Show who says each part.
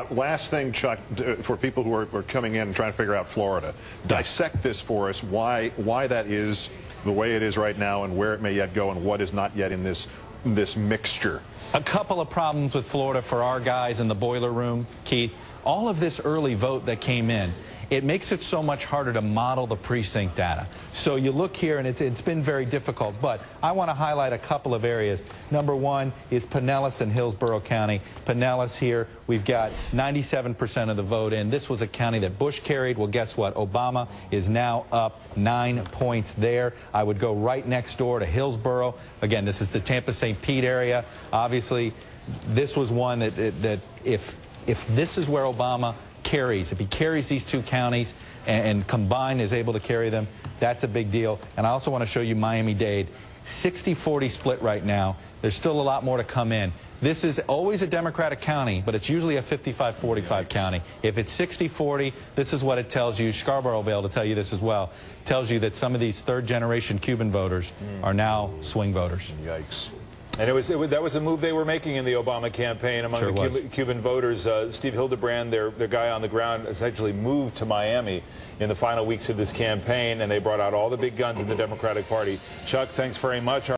Speaker 1: Last thing, Chuck, for people who are coming in and trying to figure out Florida, dissect this for us, why that is the way it is right now and where it may yet go and what is not yet in this mixture.
Speaker 2: A couple of problems with Florida for our guys in the boiler room, Keith. All of this early vote that came in, it makes it so much harder to model the precinct data. So you look here, and it's been very difficult. But I want to highlight a couple of areas. Number one is Pinellas and Hillsborough County. Pinellas here, we've got 97% of the vote in. This was a county that Bush carried. Well, guess what? Obama is now up 9 points there. I would go right next door to Hillsborough. Again, this is the Tampa-St. Pete area. Obviously, this was one that if this is where Obama carries, if he carries these two counties and combined is able to carry them, that's a big deal. And I also want to show you Miami-Dade. 60-40 split right now. There's still a lot more to come in. This is always a Democratic county, but it's usually a 55-45 county. If it's 60-40, this is what it tells you. Scarborough will be able to tell you this as well. It tells you that some of these third-generation Cuban voters are now swing votors.
Speaker 1: Yikes.
Speaker 3: And that was a move they were making in the Obama campaign among the Cuban voters. Steve Hildebrand, their guy on the ground, essentially moved to Miami in the final weeks of this campaign, and they brought out all the big guns in the Democratic Party. Chuck, thanks very much.